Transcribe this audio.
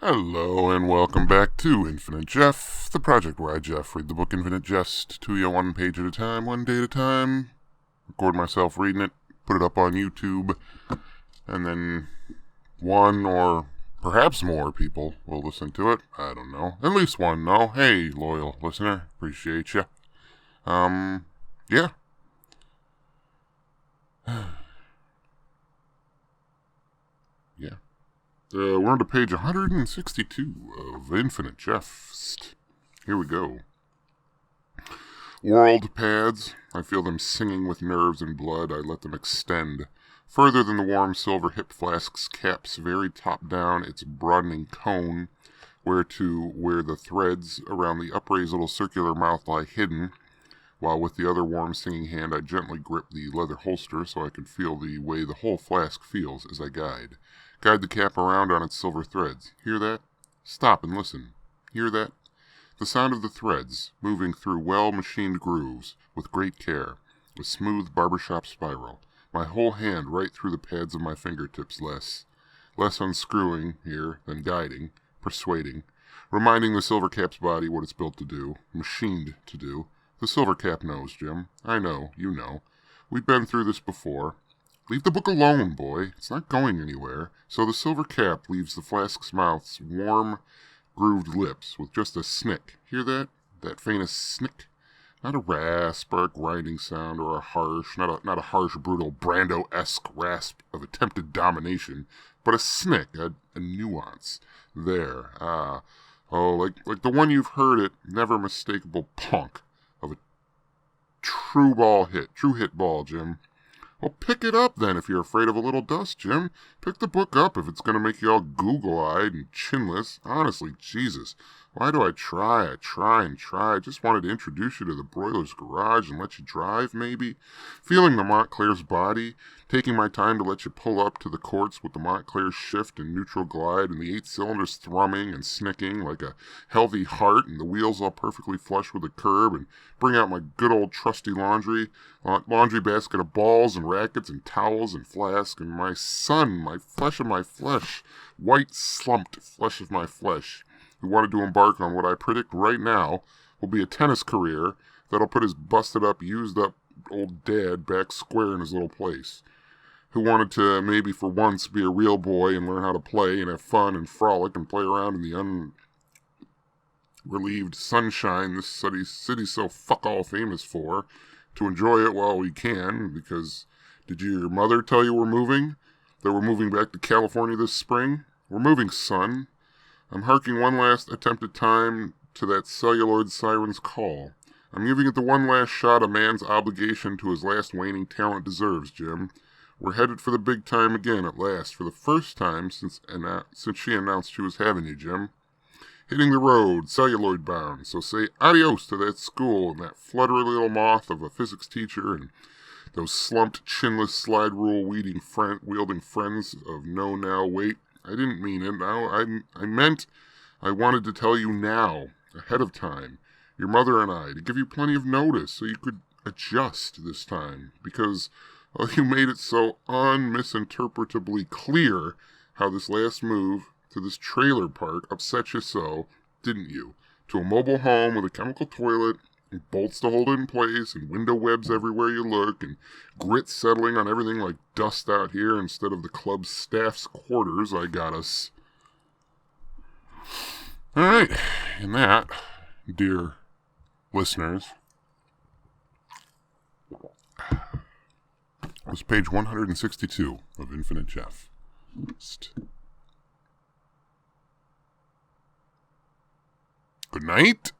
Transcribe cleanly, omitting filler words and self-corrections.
Hello and welcome back to Infinite Jeff, the project where I, Jeff, read the book Infinite Jest to you one page at a time, one day at a time, record myself reading it, put it up on YouTube, and then one or perhaps more people will listen to it. I don't know. At least one, though. Hey, loyal listener. Appreciate you. Yeah. Yeah. We're on to page 162 of Infinite Jest. Here we go. World pads. I feel them singing with nerves and blood. I let them extend. Further than the warm silver hip flask's cap's very top down, its broadening cone, where the threads around the upraised little circular mouth lie hidden, while with the other warm singing hand I gently grip the leather holster so I can feel the way the whole flask feels as I guide. Guide the cap around on its silver threads. Hear that? Stop and listen. Hear that? The sound of the threads, moving through well-machined grooves, with great care, a smooth barbershop spiral. My whole hand right through the pads of my fingertips, less unscrewing here than guiding, persuading, reminding the silver cap's body what it's built to do, machined to do. The silver cap knows, Jim. I know, you know. We've been through this before. Leave the book alone, boy. It's not going anywhere. So the silver cap leaves the flask's mouth's warm, grooved lips with just a snick. Hear that? That faintest snick? Not a rasp or a grinding sound or a harsh, not a harsh, brutal, Brando-esque rasp of attempted domination, but a snick, a nuance. There. Like the one you've heard it, never mistakable punk of a true hit ball, Jim. Well, pick it up then if you're afraid of a little dust, Jim. Pick the book up if it's going to make you all Google-eyed and chinless. Honestly, Jesus, why do I try? I just wanted to introduce you to the Broiler's Garage and let you drive, maybe. Feeling the Montclair's body, taking my time to let you pull up to the courts with the Montclair shift and neutral glide and the 8 cylinders thrumming and snicking like a healthy heart and the wheels all perfectly flush with the curb and bring out my good old trusty laundry basket of balls and rackets and towels and flask and my son, my flesh of my flesh, white slumped flesh of my flesh, who wanted to embark on what I predict right now will be a tennis career that'll put his busted up, used up old dad back square in his little place, who wanted to maybe for once be a real boy and learn how to play and have fun and frolic and play around in the unrelieved sunshine this city's so fuck-all famous for, to enjoy it while we can, because did your mother tell you we're moving? That we're moving back to California this spring? We're moving, son. I'm harking one last attempted time to that celluloid siren's call. I'm giving it the one last shot a man's obligation to his last waning talent deserves, Jim. We're headed for the big time again at last, for the first time since she announced she was having you, Jim. Hitting the road, celluloid bound, so say adios to that school and that fluttery little moth of a physics teacher and those slumped, chinless, slide rule wielding friends of no now wait. I didn't mean it. I meant I wanted to tell you now, ahead of time, your mother and I, to give you plenty of notice so you could adjust this time, because you made it so unmisinterpretably clear how this last move to this trailer park upset you so, didn't you? To a mobile home with a chemical toilet, and bolts to hold it in place, and window webs everywhere you look, and grit settling on everything like dust out here instead of the club's staff's quarters. I got us. Alright, and that, dear listeners, was page 162 of Infinite Jeff. Good night.